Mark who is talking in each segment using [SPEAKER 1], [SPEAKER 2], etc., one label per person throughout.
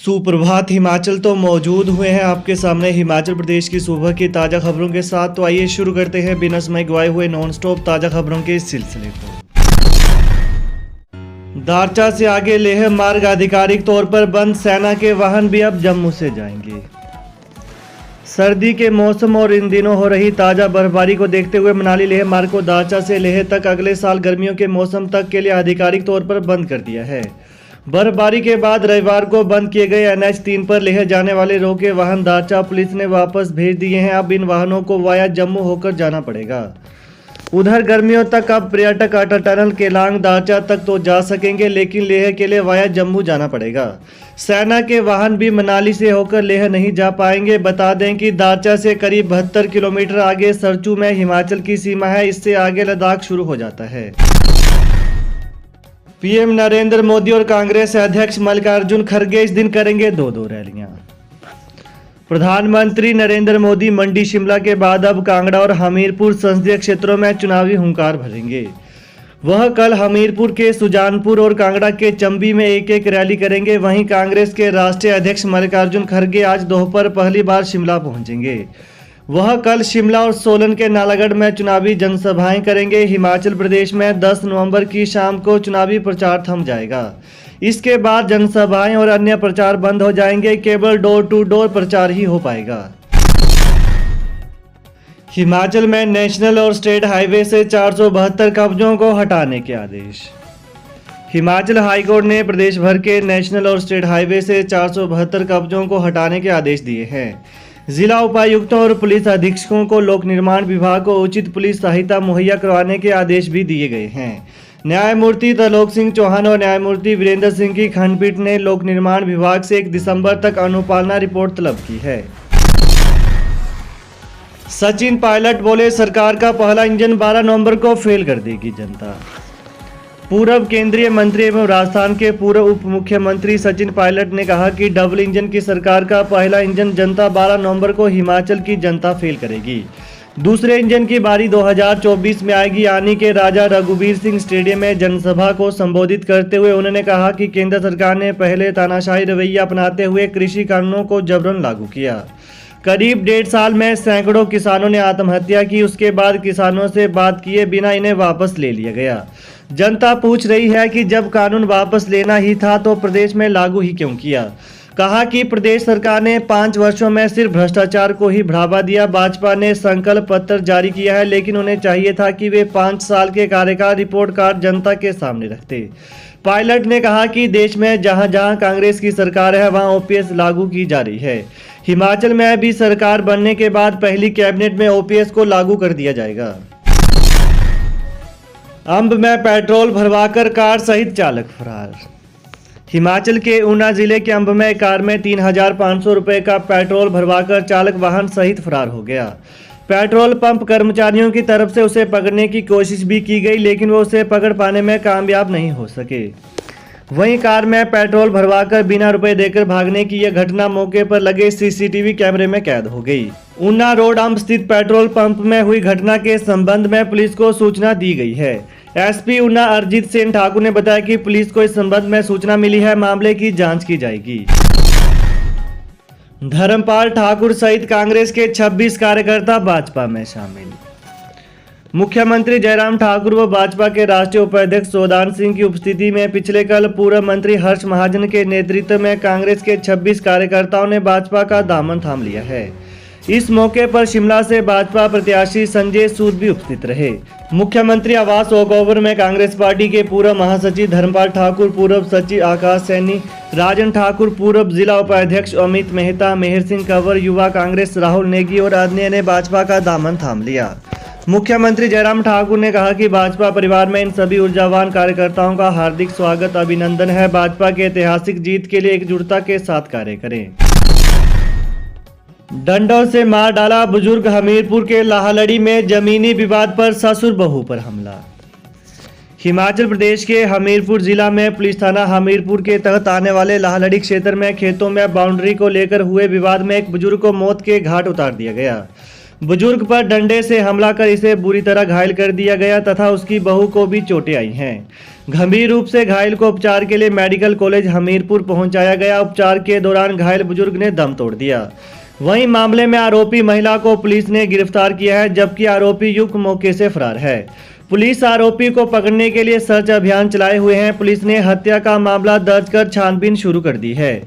[SPEAKER 1] सुप्रभात। हिमाचल तो मौजूद हुए हैं आपके सामने हिमाचल प्रदेश की सुबह की ताज़ा खबरों के साथ। तो आइए शुरू करते हैं बिना समय गवाए हुए नॉन स्टॉप ताज़ा खबरों के सिलसिले को। दारचा से आगे लेह मार्ग आधिकारिक तौर पर बंद, सेना के वाहन भी अब जम्मू से जाएंगे। सर्दी के मौसम और इन दिनों हो रही ताज़ा बर्फबारी को देखते हुए मनाली लेह मार्ग को दारचा से लेह तक अगले साल गर्मियों के मौसम तक के लिए आधिकारिक तौर पर बंद कर दिया है। बर्फबारी के बाद रविवार को बंद किए गए NH 3 पर लेह जाने वाले रोके वाहन दारचा पुलिस ने वापस भेज दिए हैं। अब इन वाहनों को वाया जम्मू होकर जाना पड़ेगा। उधर गर्मियों तक अब पर्यटक अटल टनल केलांग दारचा तक तो जा सकेंगे, लेकिन लेह के लिए वाया जम्मू जाना पड़ेगा। सेना के वाहन भी मनाली से होकर लेह नहीं जा पाएंगे। बता दें कि दारचा से करीब 72 किलोमीटर आगे सरचू में हिमाचल की सीमा है। इससे आगे लद्दाख शुरू हो जाता है। पीएम नरेंद्र मोदी और कांग्रेस अध्यक्ष मल्लिकार्जुन खड़गे इस दिन करेंगे दो रैलियां। प्रधानमंत्री नरेंद्र मोदी मंडी शिमला के बाद अब कांगड़ा और हमीरपुर संसदीय क्षेत्रों में चुनावी हुंकार भरेंगे। वह कल हमीरपुर के सुजानपुर और कांगड़ा के चंबी में एक एक रैली करेंगे। वहीं कांग्रेस के राष्ट्रीय अध्यक्ष मल्लिकार्जुन खड़गे आज दोपहर पहली बार शिमला पहुंचेंगे। वह कल शिमला और सोलन के नालागढ़ में चुनावी जनसभाएं करेंगे। हिमाचल प्रदेश में 10 नवंबर की शाम को चुनावी प्रचार थम जाएगा। इसके बाद जनसभाएं और अन्य प्रचार बंद हो जाएंगे। केवल डोर टू डोर प्रचार ही हो पाएगा। हिमाचल में नेशनल और स्टेट हाईवे से 472 कब्जों को हटाने के आदेश। हिमाचल हाईकोर्ट ने प्रदेश भर के नेशनल और स्टेट हाईवे से 472 कब्जों को हटाने के आदेश दिए हैं। जिला उपायुक्तों और पुलिस अधीक्षकों को लोक निर्माण विभाग को उचित पुलिस सहायता मुहैया करवाने के आदेश भी दिए गए हैं। न्यायमूर्ति तरलोक सिंह चौहान और न्यायमूर्ति वीरेंद्र सिंह की खंडपीठ ने लोक निर्माण विभाग से 1 दिसंबर तक अनुपालना रिपोर्ट तलब की है। सचिन पायलट बोले, सरकार का पहला इंजन 12 नवंबर को फेल कर देगी जनता। पूर्व केंद्रीय मंत्री एवं राजस्थान के पूर्व उप मुख्यमंत्री सचिन पायलट ने कहा कि डबल इंजन की सरकार का पहला इंजन जनता 12 नवंबर को हिमाचल की जनता फेल करेगी। दूसरे इंजन की बारी 2024 में आएगी। यानी के राजा रघुवीर सिंह स्टेडियम में जनसभा को संबोधित करते हुए उन्होंने कहा कि केंद्र सरकार ने पहले तानाशाही रवैया अपनाते हुए कृषि कानूनों को जबरन लागू किया। करीब 1.5 साल में सैकड़ों किसानों ने आत्महत्या की। उसके बाद किसानों से बात किए बिना इन्हें वापस ले लिया गया। जनता पूछ रही है कि जब कानून वापस लेना ही था तो प्रदेश में लागू ही क्यों किया। कहा कि प्रदेश सरकार ने 5 वर्षों में सिर्फ भ्रष्टाचार को ही बढ़ावा दिया। भाजपा ने संकल्प पत्र जारी किया है, लेकिन उन्हें चाहिए था कि वे 5 साल के कार्यकाल रिपोर्ट कार्ड जनता के सामने रखते। पायलट ने कहा कि देश में जहां जहां कांग्रेस की सरकार है वहां OPS लागू की जा रही है। हिमाचल में भी सरकार बनने के बाद पहली कैबिनेट में OPS को लागू कर दिया जाएगा। अंब में पेट्रोल भरवाकर कार सहित चालक फरार। हिमाचल के ऊना जिले के अंब में कार में 3,500 रुपये का पेट्रोल भरवाकर चालक वाहन सहित फरार हो गया। पेट्रोल पंप कर्मचारियों की तरफ से उसे पकड़ने की कोशिश भी की गई, लेकिन वो उसे पकड़ पाने में कामयाब नहीं हो सके। वहीं कार में पेट्रोल भरवाकर बिना रुपए देकर भागने की यह घटना मौके पर लगे CCTV कैमरे में कैद हो गई। ऊना रोड अंब स्थित पेट्रोल पंप में हुई घटना के संबंध में पुलिस को सूचना दी गई है। SP ऊना अरजीत सेन ठाकुर ने बताया कि पुलिस को इस संबंध में सूचना मिली है। मामले की जांच की जाएगी। धर्मपाल ठाकुर सहित कांग्रेस के 26 कार्यकर्ता भाजपा में शामिल। मुख्यमंत्री जयराम ठाकुर व भाजपा के राष्ट्रीय उपाध्यक्ष सौदान सिंह की उपस्थिति में पिछले कल पूर्व मंत्री हर्ष महाजन के नेतृत्व में कांग्रेस के 26 कार्यकर्ताओं ने भाजपा का दामन थाम लिया है। इस मौके पर शिमला से भाजपा प्रत्याशी संजय सूद भी उपस्थित रहे। मुख्यमंत्री आवास ओकओवर में कांग्रेस पार्टी के पूर्व महासचिव धर्मपाल ठाकुर, पूर्व सचिव आकाश सैनी, राजन ठाकुर, पूर्व जिला उपाध्यक्ष अमित मेहता, मेहर सिंह कंवर, युवा कांग्रेस राहुल नेगी और अन्य ने भाजपा का दामन थाम लिया। मुख्यमंत्री जयराम ठाकुर ने कहा कि भाजपा परिवार में इन सभी ऊर्जावान कार्यकर्ताओं का हार्दिक स्वागत, अभिनंदन है। भाजपा के ऐतिहासिक जीत के लिए एकजुटता के साथ कार्य करें। डंडों से मार डाला बुजुर्ग। हमीरपुर के लाहलड़ी में जमीनी विवाद पर ससुर बहू पर हमला। हिमाचल प्रदेश के हमीरपुर जिला में पुलिस थाना हमीरपुर के तहत आने वाले लाहलड़ी क्षेत्र में खेतों में बाउंड्री को लेकर हुए विवाद में एक बुजुर्ग को मौत के घाट उतार दिया गया। बुजुर्ग पर डंडे से हमला कर इसे बुरी तरह घायल कर दिया गया तथा उसकी बहू को भी चोटें आई हैं। गंभीर रूप से घायल को उपचार के लिए मेडिकल कॉलेज हमीरपुर पहुंचाया गया। उपचार के दौरान घायल बुजुर्ग ने दम तोड़ दिया। वहीं मामले में आरोपी महिला को पुलिस ने गिरफ्तार किया है, जबकि आरोपी युवक मौके से फरार है। पुलिस आरोपी को पकड़ने के लिए सर्च अभियान चलाए हुए हैं। पुलिस ने हत्या का मामला दर्ज कर छानबीन शुरू कर दी है।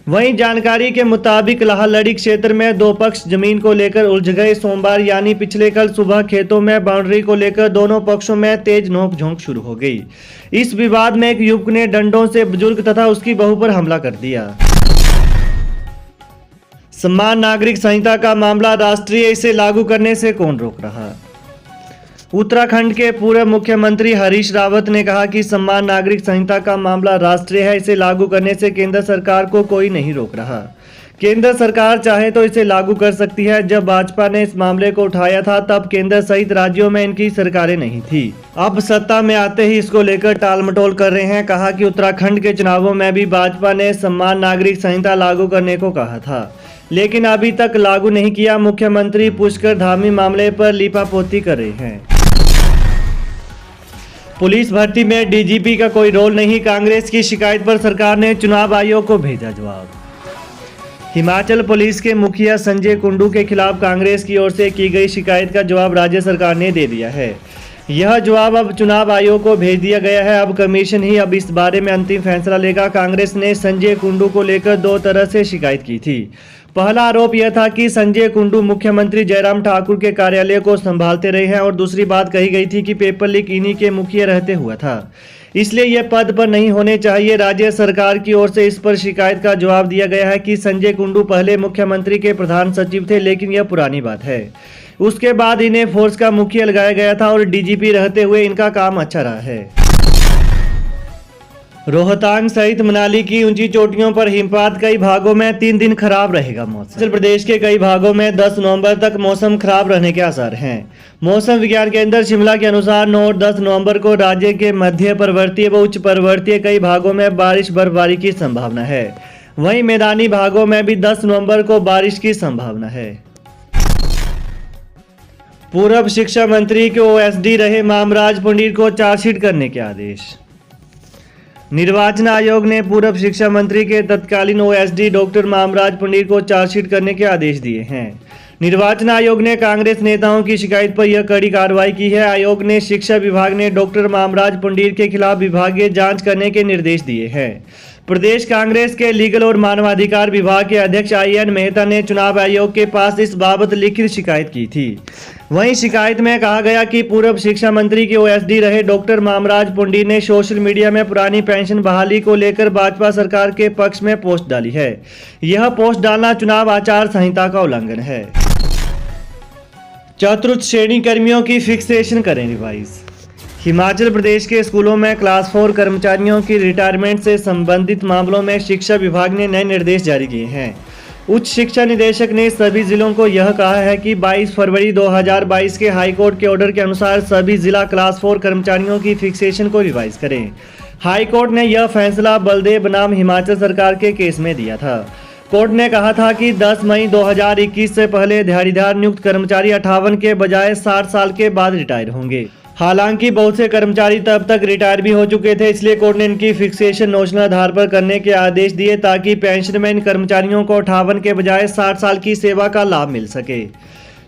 [SPEAKER 1] वहीं जानकारी के मुताबिक लाहलड़ी क्षेत्र में दो पक्ष जमीन को लेकर उलझ गए। सोमवार यानी पिछले कल सुबह खेतों में बाउंड्री को लेकर दोनों पक्षों में तेज नोकझोंक शुरू हो गई। इस विवाद में एक युवक ने डंडों से बुजुर्ग तथा उसकी बहू पर हमला कर दिया। समान नागरिक संहिता का मामला राष्ट्रीय, इसे लागू करने से कौन रोक रहा। उत्तराखंड के पूर्व मुख्यमंत्री हरीश रावत ने कहा कि समान नागरिक संहिता का मामला राष्ट्रीय है, इसे लागू करने से केंद्र सरकार को कोई नहीं रोक रहा। केंद्र सरकार चाहे तो इसे लागू कर सकती है। जब भाजपा ने इस मामले को उठाया था तब केंद्र सहित राज्यों में इनकी सरकारें नहीं थी। अब सत्ता में आते ही इसको लेकर टालमटोल कर रहे हैं। कहा कि उत्तराखंड के चुनावों में भी भाजपा ने समान नागरिक संहिता लागू करने को कहा था, लेकिन अभी तक लागू नहीं किया। मुख्यमंत्री पुष्कर धामी मामले पर लीपापोती कर रहे हैं। पुलिस भर्ती में डीजीपी का कोई रोल नहीं, कांग्रेस की शिकायत पर सरकार ने चुनाव आयोग को भेजा जवाब। हिमाचल पुलिस के मुखिया संजय कुंडू के खिलाफ कांग्रेस की ओर से की गई शिकायत का जवाब राज्य सरकार ने दे दिया है। यह जवाब अब चुनाव आयोग को भेज दिया गया है। अब कमीशन ही अब इस बारे में अंतिम फैसला लेगा। कांग्रेस ने संजय कुंडू को लेकर दो तरह से शिकायत की थी। पहला आरोप यह था कि संजय कुंडू मुख्यमंत्री जयराम ठाकुर के कार्यालय को संभालते रहे हैं और दूसरी बात कही गई थी कि पेपर लीक इन्हीं के मुखिया रहते हुआ था, इसलिए यह पद पर नहीं होने चाहिए। राज्य सरकार की ओर से इस पर शिकायत का जवाब दिया गया है कि संजय कुंडू पहले मुख्यमंत्री के प्रधान सचिव थे, लेकिन यह पुरानी बात है। उसके बाद इन्हें फोर्स का मुखिया लगाया गया था और डीजीपी रहते हुए इनका काम अच्छा रहा है। रोहतांग सहित मनाली की ऊंची चोटियों पर हिमपात, कई भागों में 3 दिन खराब रहेगा मौसम। हिमाचल प्रदेश के कई भागों में 10 नवंबर तक मौसम खराब रहने के आसार हैं। मौसम विज्ञान केंद्र शिमला के अनुसार 9 और 10 नवंबर को राज्य के मध्य पर्वतीय व उच्च पर्वतीय कई भागों में बारिश बर्फबारी की संभावना है। वहीं मैदानी भागों में भी 10 नवंबर को बारिश की संभावना है। पूर्व शिक्षा मंत्री के ओएसडी रहे मामराज पंडित को चार्जशीट करने के आदेश। निर्वाचन आयोग ने पूर्व शिक्षा मंत्री के तत्कालीन ओएसडी डॉक्टर मामराज पंडित को चार्जशीट करने के आदेश दिए हैं। निर्वाचन आयोग ने कांग्रेस नेताओं की शिकायत पर यह कड़ी कार्रवाई की है। आयोग ने शिक्षा विभाग ने डॉक्टर मामराज पंडित के खिलाफ विभागीय जांच करने के निर्देश दिए हैं। प्रदेश कांग्रेस के लीगल और मानवाधिकार विभाग के अध्यक्ष IN मेहता ने चुनाव आयोग के पास इस बाबत लिखित शिकायत की थी। वहीं शिकायत में कहा गया कि पूर्व शिक्षा मंत्री के ओएसडी रहे डॉक्टर मामराज पंडित ने सोशल मीडिया में पुरानी पेंशन बहाली को लेकर भाजपा सरकार के पक्ष में पोस्ट डाली है। यह पोस्ट डालना चुनाव आचार संहिता का उल्लंघन है। चतुर्थ श्रेणी कर्मियों की फिक्सेशन करें रिवाइज। हिमाचल प्रदेश के स्कूलों में क्लास 4 कर्मचारियों की रिटायरमेंट से संबंधित मामलों में शिक्षा विभाग ने नए निर्देश जारी किए हैं। उच्च शिक्षा निदेशक ने सभी जिलों को यह कहा है कि 22 फरवरी 2022 के हाईकोर्ट के ऑर्डर के अनुसार सभी जिला क्लास 4 कर्मचारियों की फिक्सेशन को रिवाइज करें। हाईकोर्ट ने यह फैसला बलदेव बनाम हिमाचल सरकार के केस में दिया था। कोर्ट ने कहा था कि 10 मई 2021 से पहले दिहाड़ीदार नियुक्त कर्मचारी 58 के बजाय 60 साल के बाद रिटायर होंगे। हालांकि बहुत से कर्मचारी तब तक रिटायर भी हो चुके थे, इसलिए कोर्ट ने इनकी फिक्सेशन नोशनल आधार पर करने के आदेश दिए ताकि पेंशन में इन कर्मचारियों को 58 के बजाय 60 साल की सेवा का लाभ मिल सके।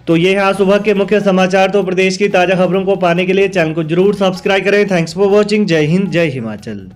[SPEAKER 1] तो ये है सुबह के मुख्य समाचार। तो प्रदेश की ताज़ा खबरों को पाने के लिए चैनल को जरूर सब्सक्राइब करें। Thanks for watching. जय हिंद, जय हिमाचल।